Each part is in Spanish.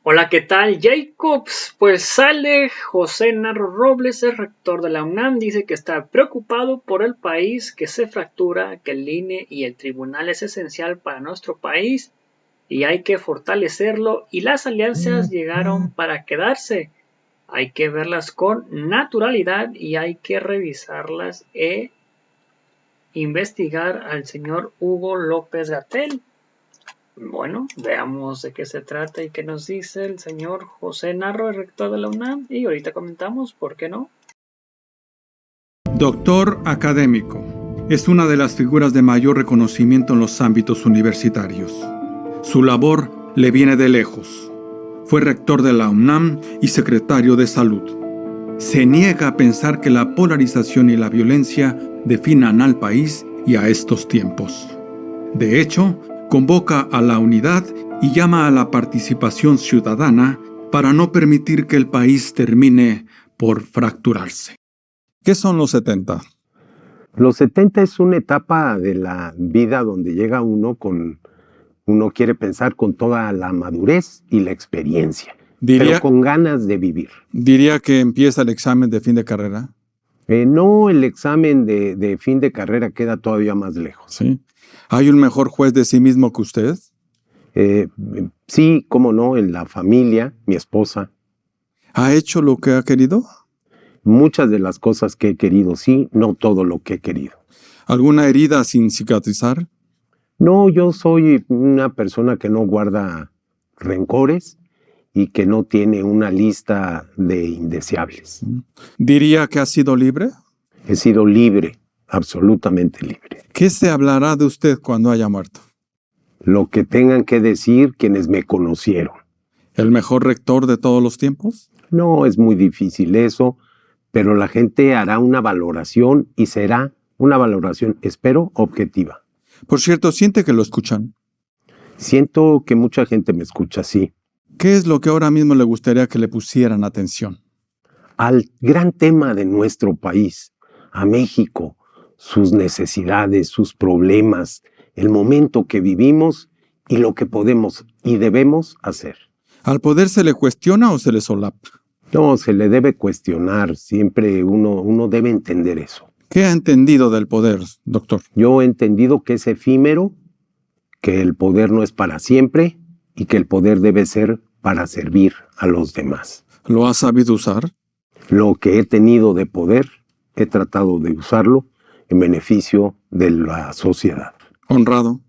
Hola, ¿qué tal, Jacobs? Pues sale José Narro Robles, el rector de la UNAM, dice que está preocupado por el país, que se fractura, que el INE y el tribunal es esencial para nuestro país y hay que fortalecerlo y las alianzas llegaron para quedarse. Hay que verlas con naturalidad y hay que revisarlas e investigar al señor Hugo López Gatell. Bueno, veamos de qué se trata y qué nos dice el señor José Narro, el rector de la UNAM, y ahorita comentamos, ¿por qué no? Doctor académico. Es una de las figuras de mayor reconocimiento en los ámbitos universitarios. Su labor le viene de lejos. Fue rector de la UNAM y secretario de Salud. Se niega a pensar que la polarización y la violencia definan al país y a estos tiempos. De hecho, convoca a la unidad y llama a la participación ciudadana para no permitir que el país termine por fracturarse. ¿Qué son los 70? Los 70 es una etapa de la vida donde llega uno quiere pensar con toda la madurez y la experiencia, pero con ganas de vivir. ¿Diría que empieza el examen de fin de carrera? No, el examen de fin de carrera queda todavía más lejos. ¿Sí? ¿Hay un mejor juez de sí mismo que usted? Sí, cómo no, en la familia, mi esposa. ¿Ha hecho lo que ha querido? Muchas de las cosas que he querido, sí, no todo lo que he querido. ¿Alguna herida sin cicatrizar? No, yo soy una persona que no guarda rencores y que no tiene una lista de indeseables. ¿Diría que ha sido libre? He sido libre, absolutamente libre. ¿Qué se hablará de usted cuando haya muerto? Lo que tengan que decir quienes me conocieron. ¿El mejor rector de todos los tiempos? No, es muy difícil eso, pero la gente hará una valoración y será una valoración, espero, objetiva. Por cierto, ¿siente que lo escuchan? Siento que mucha gente me escucha, sí. ¿Qué es lo que ahora mismo le gustaría que le pusieran atención? Al gran tema de nuestro país, a México, sus necesidades, sus problemas, el momento que vivimos y lo que podemos y debemos hacer. ¿Al poder se le cuestiona o se le solapa? No, se le debe cuestionar, siempre uno debe entender eso. ¿Qué ha entendido del poder, doctor? Yo he entendido que es efímero, que el poder no es para siempre y que el poder debe ser para servir a los demás. ¿Lo ha sabido usar? Lo que he tenido de poder, he tratado de usarlo en beneficio de la sociedad. ¿Honrado?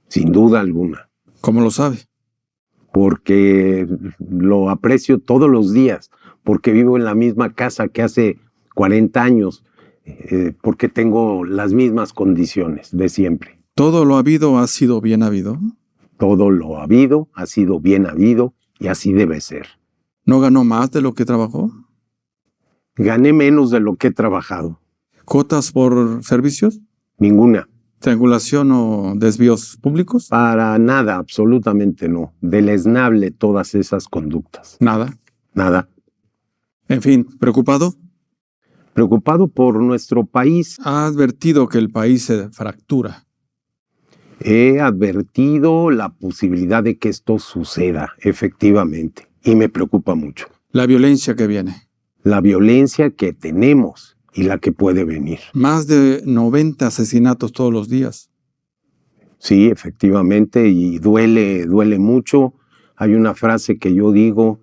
Sin duda alguna. ¿Cómo lo sabe? Porque lo aprecio todos los días, porque vivo en la misma casa que hace 40 años, porque tengo las mismas condiciones de siempre. ¿Todo lo habido ha sido bien habido? Todo lo habido ha sido bien habido y así debe ser. ¿No ganó más de lo que trabajó? Gané menos de lo que he trabajado. ¿Cuotas por servicios? Ninguna. ¿Triangulación o desvíos públicos? Para nada, absolutamente no. Deleznable todas esas conductas. Nada. Nada. En fin, ¿preocupado? Preocupado por nuestro país. Ha advertido que el país se fractura. He advertido la posibilidad de que esto suceda, efectivamente, y me preocupa mucho. La violencia que viene. La violencia que tenemos y la que puede venir. Más de 90 asesinatos todos los días. Sí, efectivamente, y duele mucho. Hay una frase que yo digo,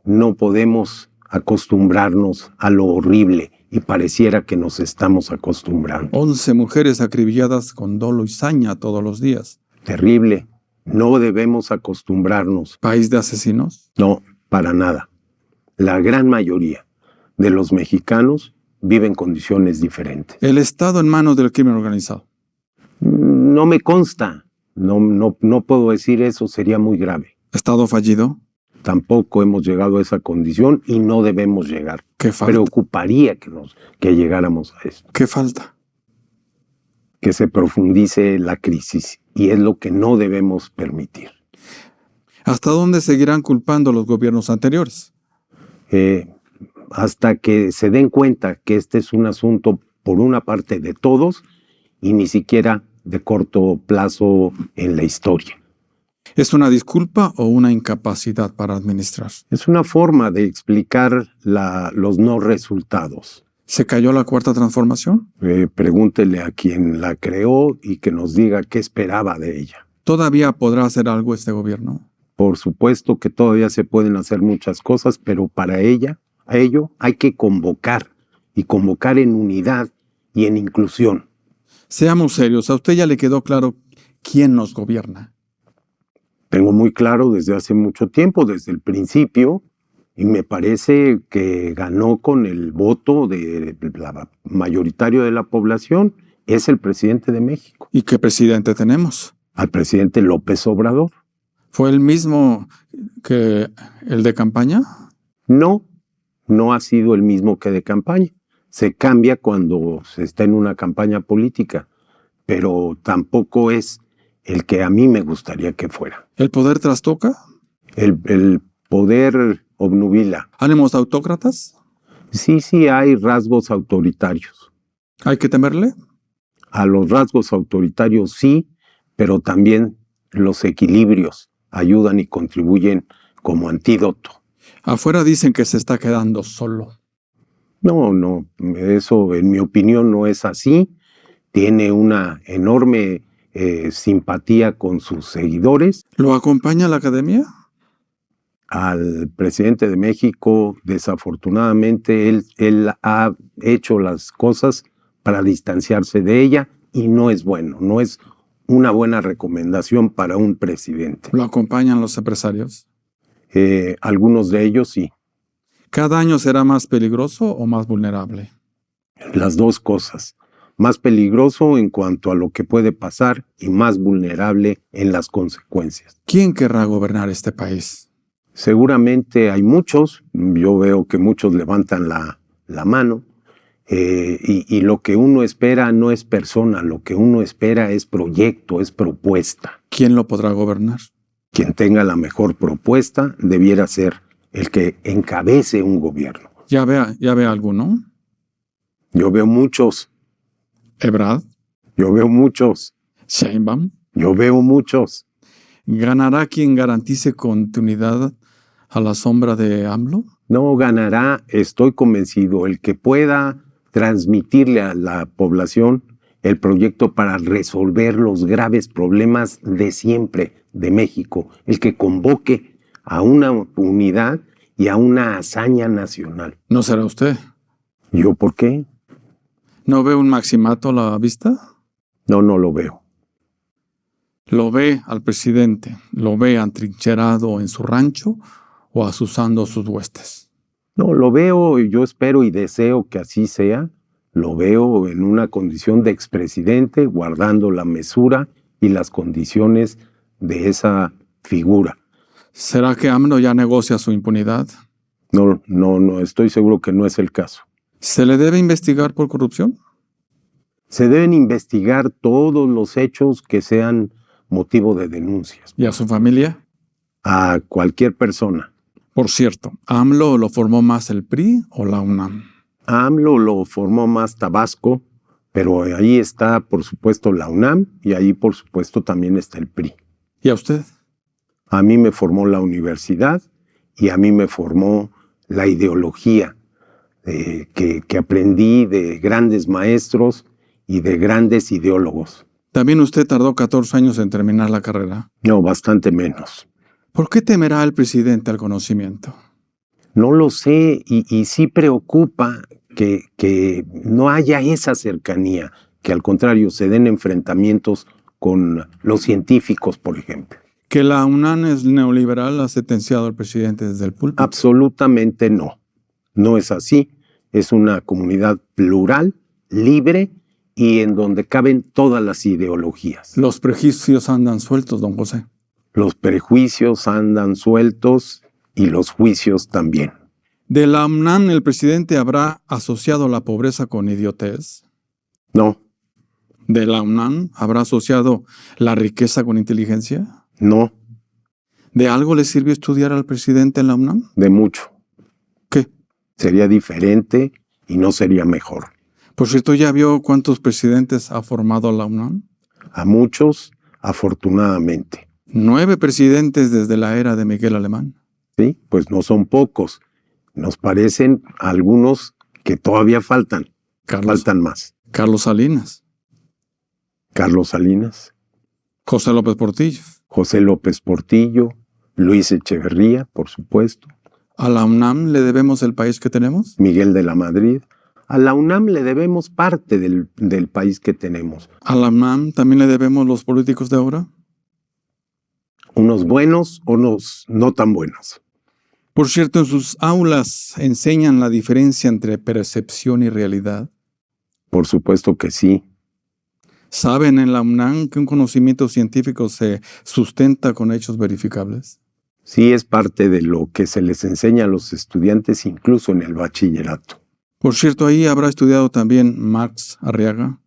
no podemos acostumbrarnos a lo horrible, y pareciera que nos estamos acostumbrando. 11 mujeres acribilladas con dolo y saña todos los días. Terrible. No debemos acostumbrarnos. ¿País de asesinos? No, para nada. La gran mayoría de los mexicanos viven en condiciones diferentes. El Estado en manos del crimen organizado. No me consta. No puedo decir eso, sería muy grave. ¿Estado fallido? Tampoco hemos llegado a esa condición y no debemos llegar. ¿Qué falta? Preocuparía que llegáramos a eso. ¿Qué falta? Que se profundice la crisis y es lo que no debemos permitir. ¿Hasta dónde seguirán culpando los gobiernos anteriores? Hasta que se den cuenta que este es un asunto por una parte de todos y ni siquiera de corto plazo en la historia. ¿Es una disculpa o una incapacidad para administrar? Es una forma de explicar los no resultados. ¿Se cayó la cuarta transformación? Pregúntele a quien la creó y que nos diga qué esperaba de ella. ¿Todavía podrá hacer algo este gobierno? Por supuesto que todavía se pueden hacer muchas cosas, pero para ello hay que convocar, y convocar en unidad y en inclusión. Seamos serios, ¿a usted ya le quedó claro quién nos gobierna? Tengo muy claro desde hace mucho tiempo, desde el principio, y me parece que ganó con el voto mayoritario de la población, es el presidente de México. ¿Y qué presidente tenemos? Al presidente López Obrador. ¿Fue el mismo que el de campaña? No ha sido el mismo que de campaña. Se cambia cuando se está en una campaña política, pero tampoco es el que a mí me gustaría que fuera. ¿El poder trastoca? El poder obnubila. ¿Ánimos autócratas? Sí hay rasgos autoritarios. ¿Hay que temerle? A los rasgos autoritarios sí, pero también los equilibrios ayudan y contribuyen como antídoto. Afuera dicen que se está quedando solo. No, eso en mi opinión no es así. Tiene una enorme simpatía con sus seguidores. ¿Lo acompaña la academia? Al presidente de México, desafortunadamente, él ha hecho las cosas para distanciarse de ella y no es bueno, no es una buena recomendación para un presidente. ¿Lo acompañan los empresarios? Algunos de ellos sí. ¿Cada año será más peligroso o más vulnerable? Las dos cosas. Más peligroso en cuanto a lo que puede pasar y más vulnerable en las consecuencias. ¿Quién querrá gobernar este país? Seguramente hay muchos, yo veo que muchos levantan la mano, y lo que uno espera no es persona, lo que uno espera es proyecto, es propuesta. ¿Quién lo podrá gobernar? Quien tenga la mejor propuesta debiera ser el que encabece un gobierno. ¿Ya ve alguno? Yo veo muchos. ¿Ebrard? Yo veo muchos. ¿Sheinbaum? Yo veo muchos. ¿Ganará quien garantice continuidad a la sombra de AMLO? No ganará, estoy convencido, el que pueda transmitirle a la población el proyecto para resolver los graves problemas de siempre de México, el que convoque a una unidad y a una hazaña nacional. ¿No será usted? ¿Yo por qué? ¿No ve un maximato a la vista? No lo veo. ¿Lo ve al presidente? ¿Lo ve atrincherado en su rancho o asusando sus huestes? No, lo veo y yo espero y deseo que así sea. Lo veo en una condición de expresidente, guardando la mesura y las condiciones de esa figura. ¿Será que AMLO ya negocia su impunidad? No, estoy seguro que no es el caso. ¿Se le debe investigar por corrupción? Se deben investigar todos los hechos que sean motivo de denuncias. ¿Y a su familia? A cualquier persona. Por cierto, ¿AMLO lo formó más el PRI o la UNAM? A AMLO lo formó más Tabasco, pero ahí está, por supuesto, la UNAM y ahí, por supuesto, también está el PRI. ¿Y a usted? A mí me formó la universidad y a mí me formó la ideología que aprendí de grandes maestros y de grandes ideólogos. ¿También usted tardó 14 años en terminar la carrera? No, bastante menos. ¿Por qué temerá el presidente al conocimiento? No lo sé y sí preocupa que no haya esa cercanía, que al contrario se den enfrentamientos con los científicos, por ejemplo. ¿Que la UNAM es neoliberal ha sentenciado al presidente desde el púlpito? Absolutamente no. No es así. Es una comunidad plural, libre y en donde caben todas las ideologías. Los prejuicios andan sueltos, don José. Los prejuicios andan sueltos y los juicios también. ¿De la UNAM el presidente habrá asociado la pobreza con idiotez? No. ¿De la UNAM habrá asociado la riqueza con inteligencia? No. ¿De algo le sirvió estudiar al presidente en la UNAM? De mucho. ¿Qué? Sería diferente y no sería mejor. Por cierto, ¿ya vio cuántos presidentes ha formado la UNAM? A muchos, afortunadamente. 9 presidentes desde la era de Miguel Alemán. ¿Sí? Pues no son pocos. Nos parecen algunos que todavía faltan. Faltan más. Carlos Salinas. Carlos Salinas. José López Portillo. José López Portillo. Luis Echeverría, por supuesto. ¿A la UNAM le debemos el país que tenemos? Miguel de la Madrid. A la UNAM le debemos parte del país que tenemos. ¿A la UNAM también le debemos los políticos de ahora? Unos buenos, unos no tan buenos. Por cierto, en sus aulas enseñan la diferencia entre percepción y realidad. Por supuesto que sí. ¿Saben en la UNAM que un conocimiento científico se sustenta con hechos verificables? Sí, es parte de lo que se les enseña a los estudiantes incluso en el bachillerato. Por cierto, ahí habrá estudiado también Marx Arriaga.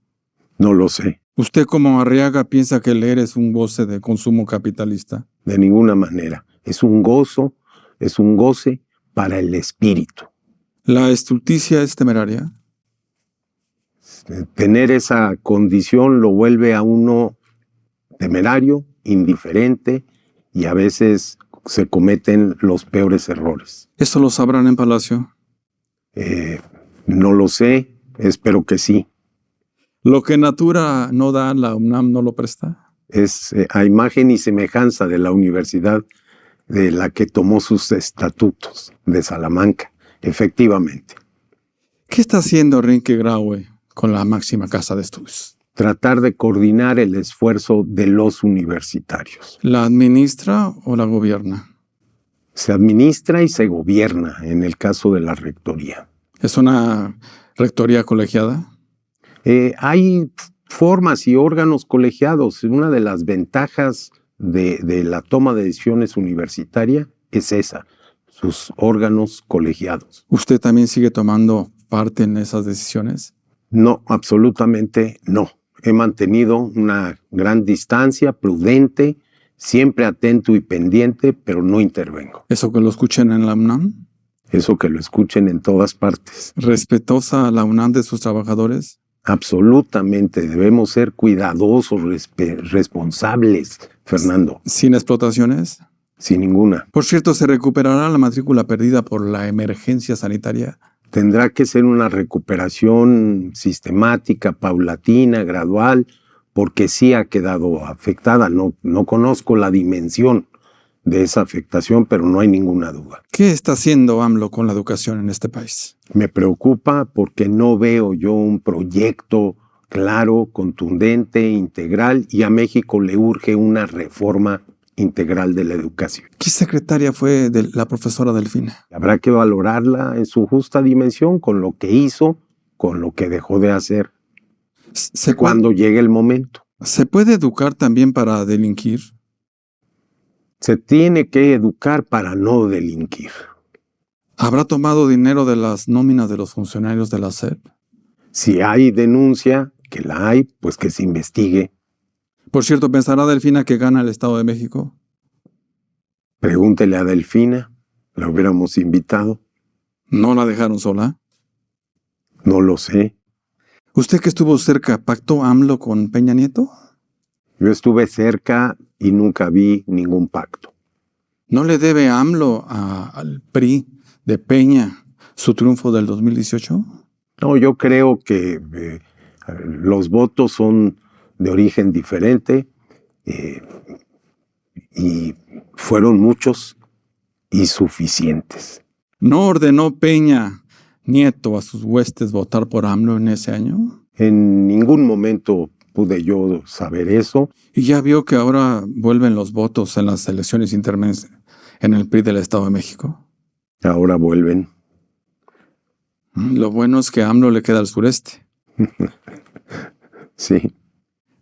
No lo sé. ¿Usted como Arriaga piensa que leer es un goce de consumo capitalista? De ninguna manera. Es un gozo, es un goce para el espíritu. ¿La estulticia es temeraria? Tener esa condición lo vuelve a uno temerario, indiferente y a veces se cometen los peores errores. ¿Eso lo sabrán en Palacio? No lo sé, espero que sí. ¿Lo que Natura no da, la UNAM no lo presta? Es a imagen y semejanza de la universidad de la que tomó sus estatutos, de Salamanca, efectivamente. ¿Qué está haciendo Enrique Graue con la máxima casa de estudios? Tratar de coordinar el esfuerzo de los universitarios. ¿La administra o la gobierna? Se administra y se gobierna en el caso de la rectoría. ¿Es una rectoría colegiada? Hay formas y órganos colegiados. Una de las ventajas de la toma de decisiones universitaria es esa, sus órganos colegiados. ¿Usted también sigue tomando parte en esas decisiones? No, absolutamente no. He mantenido una gran distancia, prudente, siempre atento y pendiente, pero no intervengo. ¿Eso que lo escuchen en la UNAM? Eso que lo escuchen en todas partes. ¿Respetuosa a la UNAM de sus trabajadores? Absolutamente, debemos ser cuidadosos, responsables, Fernando. ¿Sin explotaciones? Sin ninguna. Por cierto, ¿se recuperará la matrícula perdida por la emergencia sanitaria? Tendrá que ser una recuperación sistemática, paulatina, gradual, porque sí ha quedado afectada. No conozco la dimensión de esa afectación, pero no hay ninguna duda. ¿Qué está haciendo AMLO con la educación en este país? Me preocupa porque no veo yo un proyecto claro, contundente, integral, y a México le urge una reforma integral de la educación. ¿Qué secretaria fue de la profesora Delfina? Habrá que valorarla en su justa dimensión, con lo que hizo, con lo que dejó de hacer, cuando llegue el momento. ¿Se puede educar también para delinquir? Se tiene que educar para no delinquir. ¿Habrá tomado dinero de las nóminas de los funcionarios de la SEP? Si hay denuncia, que la hay, pues que se investigue. Por cierto, ¿pensará Delfina que gana el Estado de México? Pregúntele a Delfina, la hubiéramos invitado. ¿No la dejaron sola? No lo sé. ¿Usted que estuvo cerca, pactó AMLO con Peña Nieto? Yo estuve cerca y nunca vi ningún pacto. ¿No le debe AMLO al PRI de Peña su triunfo del 2018? No, yo creo que los votos son de origen diferente y fueron muchos y suficientes. ¿No ordenó Peña Nieto a sus huestes votar por AMLO en ese año? En ningún momento pude yo saber eso. ¿Y ya vio que ahora vuelven los votos en las elecciones intermedias en el PRI del Estado de México? Ahora vuelven. Lo bueno es que a AMLO le queda al sureste. Sí.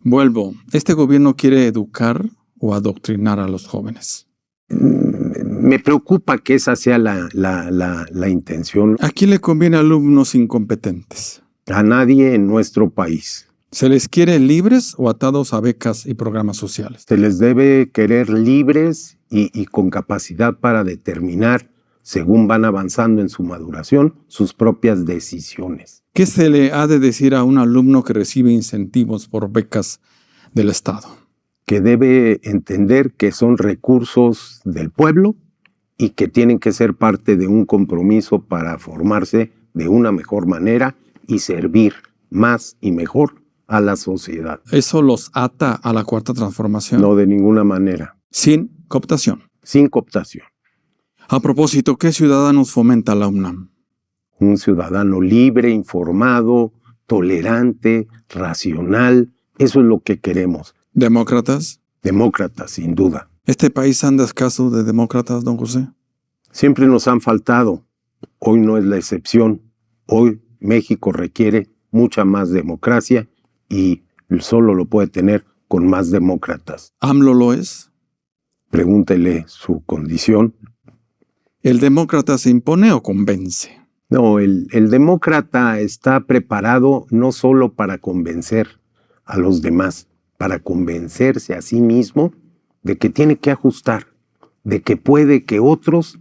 Vuelvo. ¿Este gobierno quiere educar o adoctrinar a los jóvenes? Me preocupa que esa sea la intención. ¿A quién le conviene alumnos incompetentes? A nadie en nuestro país. ¿Se les quiere libres o atados a becas y programas sociales? Se les debe querer libres y con capacidad para determinar, según van avanzando en su maduración, sus propias decisiones. ¿Qué se le ha de decir a un alumno que recibe incentivos por becas del Estado? que debe entender que son recursos del pueblo y que tienen que ser parte de un compromiso para formarse de una mejor manera y servir más y mejor a la sociedad. ¿Eso los ata a la Cuarta Transformación? No, de ninguna manera. Sin cooptación. Sin cooptación. A propósito, ¿qué ciudadanos fomenta la UNAM? Un ciudadano libre, informado, tolerante, racional. Eso es lo que queremos. ¿Demócratas? Demócratas, sin duda. ¿Este país anda escaso de demócratas, don José? Siempre nos han faltado. Hoy no es la excepción. Hoy México requiere mucha más democracia y solo lo puede tener con más demócratas. ¿AMLO lo es? Pregúntele su condición. ¿El demócrata se impone o convence? No, el demócrata está preparado no solo para convencer a los demás, para convencerse a sí mismo de que tiene que ajustar, de que puede que otros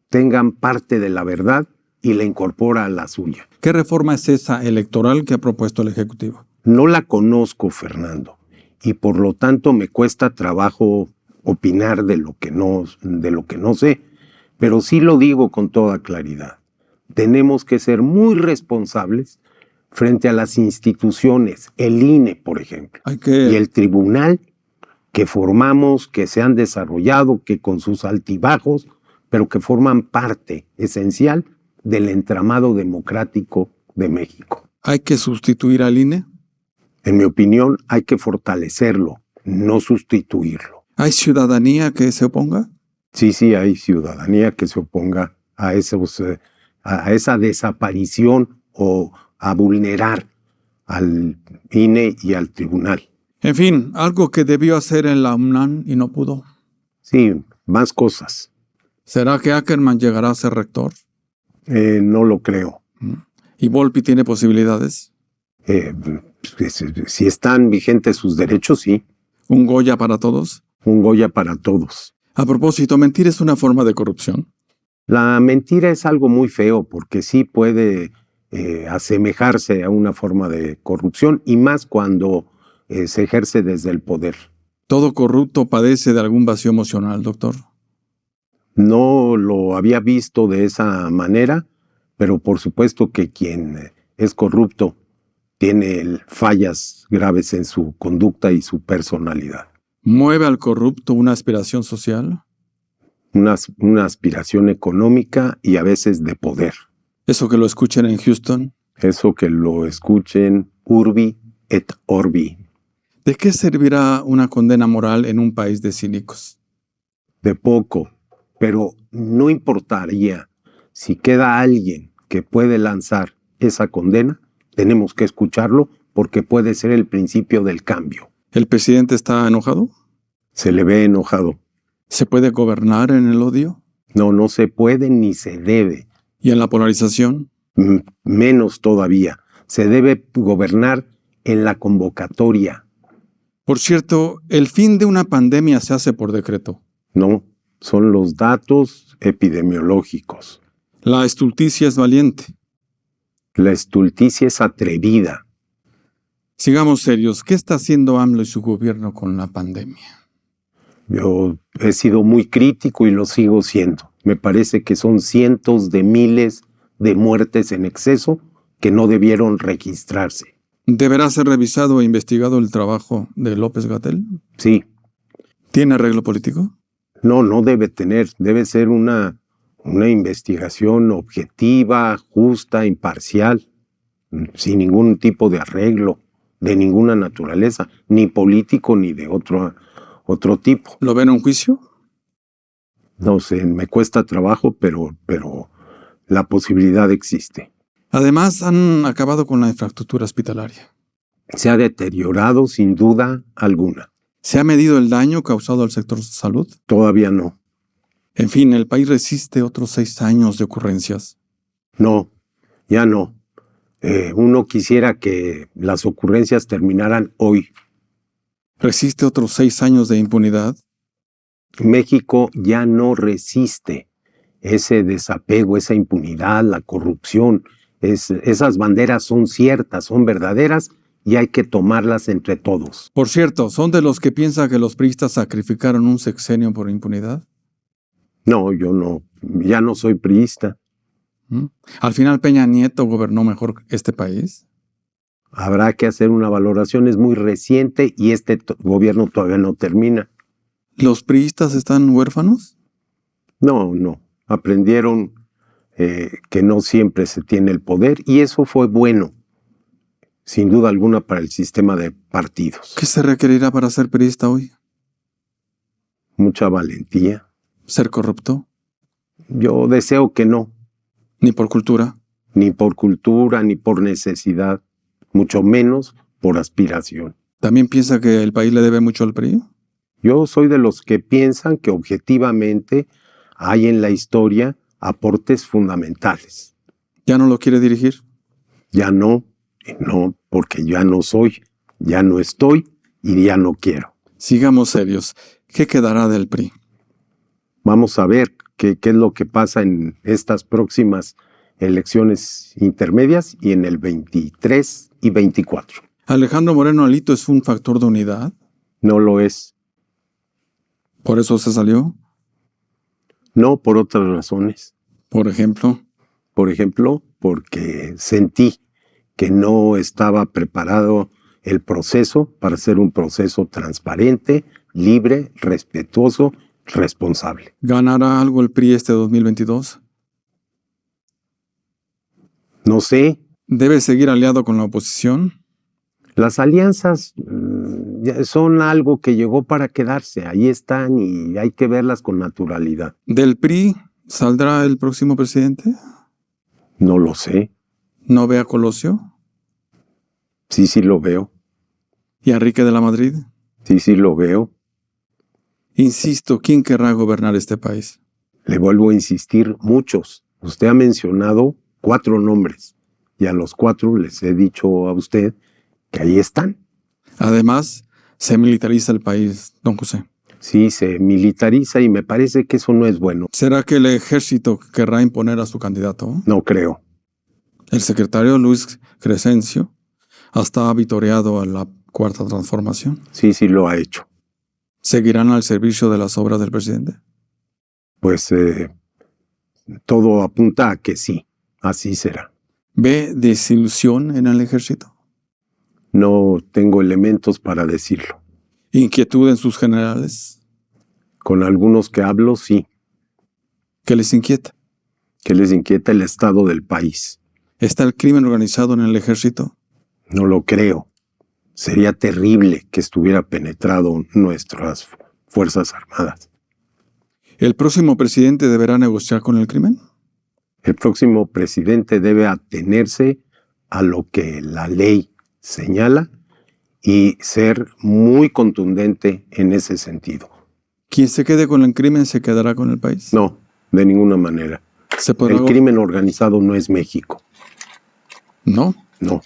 tengan parte de la verdad y la incorpora a la suya. ¿Qué reforma es esa electoral que ha propuesto el Ejecutivo? No la conozco, Fernando, y por lo tanto me cuesta trabajo opinar de lo que no sé, pero sí lo digo con toda claridad. Tenemos que ser muy responsables frente a las instituciones, el INE, por ejemplo, y el tribunal que formamos, que se han desarrollado, que con sus altibajos, pero que forman parte esencial del entramado democrático de México. ¿Hay que sustituir al INE? En mi opinión, hay que fortalecerlo, no sustituirlo. ¿Hay ciudadanía que se oponga? Sí, hay ciudadanía que se oponga a esa desaparición o a vulnerar al INE y al tribunal. En fin, algo que debió hacer en la UNAM y no pudo. Sí, más cosas. ¿Será que Ackerman llegará a ser rector? No lo creo. ¿Y Volpi tiene posibilidades? Si están vigentes sus derechos, sí. ¿Un Goya para todos? Un Goya para todos. A propósito, ¿mentir es una forma de corrupción? La mentira es algo muy feo porque sí puede asemejarse a una forma de corrupción y más cuando se ejerce desde el poder. ¿Todo corrupto padece de algún vacío emocional, doctor? No lo había visto de esa manera, pero por supuesto que quien es corrupto tiene fallas graves en su conducta y su personalidad. ¿Mueve al corrupto una aspiración social? Una aspiración económica y a veces de poder. ¿Eso que lo escuchen en Houston? Eso que lo escuchen urbi et orbi. ¿De qué servirá una condena moral en un país de cínicos? De poco, pero no importaría si queda alguien que puede lanzar esa condena, tenemos que escucharlo porque puede ser el principio del cambio. ¿El presidente está enojado? Se le ve enojado. ¿Se puede gobernar en el odio? No se puede ni se debe. ¿Y en la polarización? Menos todavía. Se debe gobernar en la convocatoria. Por cierto, el fin de una pandemia se hace por decreto. No, son los datos epidemiológicos. La estulticia es valiente. La estulticia es atrevida. Sigamos serios. ¿Qué está haciendo AMLO y su gobierno con la pandemia? Yo he sido muy crítico y lo sigo siendo. Me parece que son cientos de miles de muertes en exceso que no debieron registrarse. ¿Deberá ser revisado e investigado el trabajo de López-Gatell? Sí. ¿Tiene arreglo político? No debe tener. Debe ser una investigación objetiva, justa, imparcial, sin ningún tipo de arreglo, de ninguna naturaleza, ni político ni de otro tipo. ¿Lo ven en un juicio? No sé, me cuesta trabajo, pero la posibilidad existe. Además, han acabado con la infraestructura hospitalaria. Se ha deteriorado sin duda alguna. ¿Se ha medido el daño causado al sector salud? Todavía no. En fin, el país resiste otros 6 años de ocurrencias. No, ya no. Uno quisiera que las ocurrencias terminaran hoy. ¿Resiste otros 6 años de impunidad? México ya no resiste ese desapego, esa impunidad, la corrupción. Esas banderas son ciertas, son verdaderas y hay que tomarlas entre todos. Por cierto, ¿son de los que piensan que los priistas sacrificaron un sexenio por impunidad? No, yo no, ya no soy priista. ¿Mm? ¿Al final Peña Nieto gobernó mejor este país? Habrá que hacer una valoración, es muy reciente y este gobierno todavía no termina. ¿Los priistas están huérfanos? No, aprendieron que no siempre se tiene el poder y eso fue bueno, sin duda alguna, para el sistema de partidos. ¿Qué se requerirá para ser priista hoy? Mucha valentía. ¿Ser corrupto? Yo deseo que no. ¿Ni por cultura? Ni por cultura, ni por necesidad, mucho menos por aspiración. ¿También piensa que el país le debe mucho al PRI? Yo soy de los que piensan que objetivamente hay en la historia aportes fundamentales. ¿Ya no lo quiere dirigir? Ya no, porque ya no soy, ya no estoy y ya no quiero. Sigamos serios. ¿Qué quedará del PRI? Vamos a ver qué es lo que pasa en estas próximas elecciones intermedias y en el 23 y 24. ¿Alejandro Moreno Alito es un factor de unidad? No lo es. ¿Por eso se salió? No, por otras razones. Por ejemplo, porque sentí que no estaba preparado el proceso para ser un proceso transparente, libre, respetuoso, responsable. ¿ganará algo el PRI este 2022? No sé, ¿Debe seguir aliado con la oposición? las alianzas ya son algo que llegó para quedarse, ahí están y hay que verlas con naturalidad. ¿Del PRI saldrá el próximo presidente? No lo sé, ¿No ve a Colosio? sí lo veo, ¿Y a Enrique de la Madrid? sí lo veo. Insisto, ¿quién querrá gobernar este país? Le vuelvo a insistir, muchos. Usted ha mencionado 4 nombres y a los 4 les he dicho a usted que ahí están. Además, se militariza el país, don José. Sí, se militariza y me parece que eso no es bueno. ¿Será que el ejército querrá imponer a su candidato? No creo. El secretario Luis Crescencio hasta ha vitoreado a la Cuarta Transformación. Sí lo ha hecho. ¿Seguirán al servicio de las obras del presidente? Pues todo apunta a que sí, así será. ¿Ve desilusión en el ejército? No tengo elementos para decirlo. ¿Inquietud en sus generales? Con algunos que hablo, sí. ¿Qué les inquieta? ¿Qué les inquieta el estado del país? ¿Está el crimen organizado en el ejército? No lo creo. Sería terrible que estuviera penetrado nuestras Fuerzas Armadas. ¿El próximo presidente deberá negociar con el crimen? El próximo presidente debe atenerse a lo que la ley señala y ser muy contundente en ese sentido. ¿Quien se quede con el crimen se quedará con el país? No, de ninguna manera. El crimen organizado no es México. ¿No? No,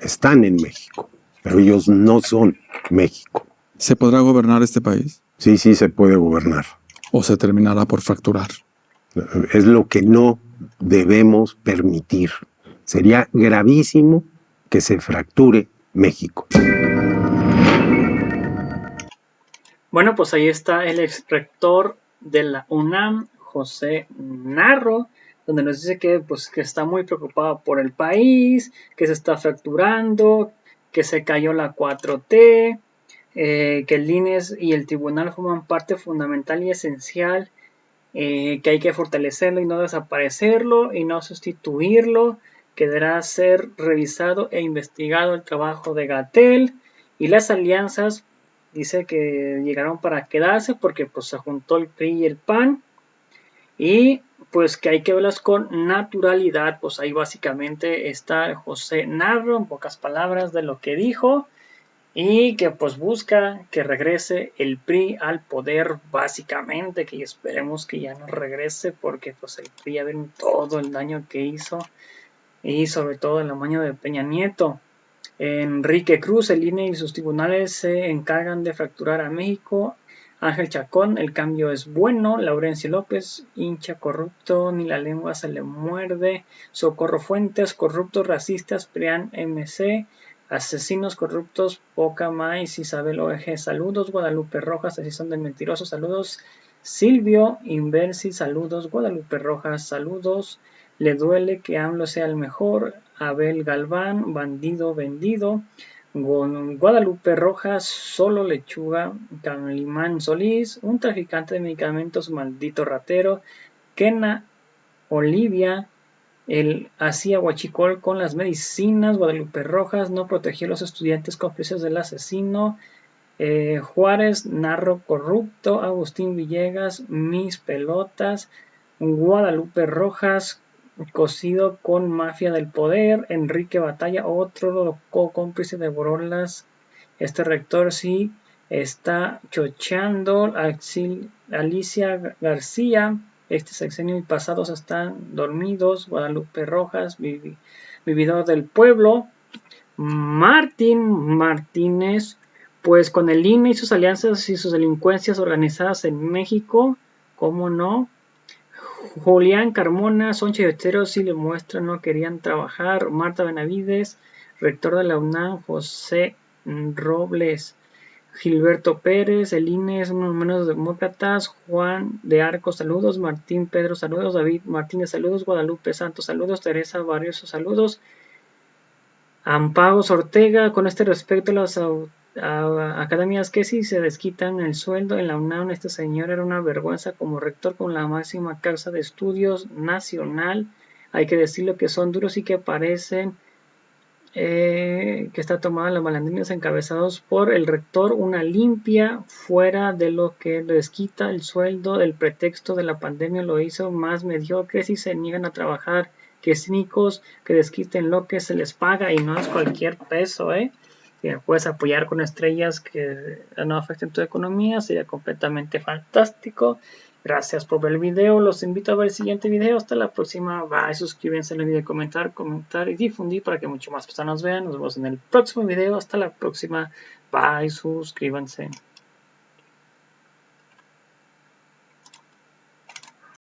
están en México, pero ellos no son México. ¿Se podrá gobernar este país? Sí se puede gobernar. ¿O se terminará por fracturar? Es lo que no debemos permitir. Sería gravísimo que se fracture México. Bueno, pues ahí está el ex rector de la UNAM, José Narro, donde nos dice que está muy preocupado por el país, que se está fracturando, que se cayó la 4T, que el INE y el tribunal forman parte fundamental y esencial, que hay que fortalecerlo y no desaparecerlo y no sustituirlo, que deberá ser revisado e investigado el trabajo de Gatell y las alianzas. Dice que llegaron para quedarse porque se juntó el PRI y el PAN y pues que hay que verlas con naturalidad. Pues ahí básicamente está José Narro, en pocas palabras, de lo que dijo y que busca que regrese el PRI al poder básicamente, que esperemos que ya no regrese porque el PRI ya ven todo el daño que hizo y sobre todo el amaño de Peña Nieto. Enrique Cruz, el INE y sus tribunales se encargan de fracturar a México. Ángel Chacón, el cambio es bueno. Laurencio López, hincha corrupto, ni la lengua se le muerde. Socorro Fuentes, corruptos racistas, PRIAN MC. Asesinos corruptos, Poca Mais, Isabel OG, saludos. Guadalupe Rojas, Decisión del Mentiroso, saludos. Silvio Inversi, saludos. Guadalupe Rojas, saludos. Le duele que AMLO sea el mejor. Abel Galván, bandido vendido. Guadalupe Rojas, solo lechuga. Calimán Solís, un traficante de medicamentos, maldito ratero. Kena Olivia, él hacía huachicol con las medicinas. Guadalupe Rojas, no protegió a los estudiantes cómplices del asesino. Juárez, narro corrupto. Agustín Villegas, mis pelotas. Guadalupe Rojas, cosido con mafia del poder. Enrique Batalla, otro loco cómplice de Borolas. Este rector sí está chocheando. Alicia García, este sexenio y pasados están dormidos. Guadalupe Rojas, vividor del pueblo. Martín Martínez, pues con el INE y sus alianzas y sus delincuencias organizadas en México, ¿cómo no? Julián Carmona, Soncha y Otero sí le muestran, no querían trabajar. Marta Benavides, rector de la UNAM, José Robles. Gilberto Pérez, el INE es uno de los menos demócratas. Juan de Arcos, saludos. Martín Pedro, saludos. David Martínez, saludos. Guadalupe Santos, saludos. Teresa Barrios, saludos. Ampagos Ortega, con este respecto a las academias que sí se desquitan el sueldo en la UNAM, este señor era una vergüenza como rector con la máxima casa de estudios nacional. Hay que decirlo que son duros y que parecen que está tomada las malandrinas encabezados por el rector, una limpia fuera de lo que les quita el sueldo. El pretexto de la pandemia lo hizo más mediocres y se niegan a trabajar. Que cínicos, que desquiten lo que se les paga y no es cualquier peso, que puedes apoyar con estrellas que no afecten tu economía, sería completamente fantástico. Gracias por ver el video, los invito a ver el siguiente video, hasta la próxima, bye, suscríbanse al video, comentar y difundir para que mucho más personas vean, nos vemos en el próximo video, hasta la próxima, bye, suscríbanse.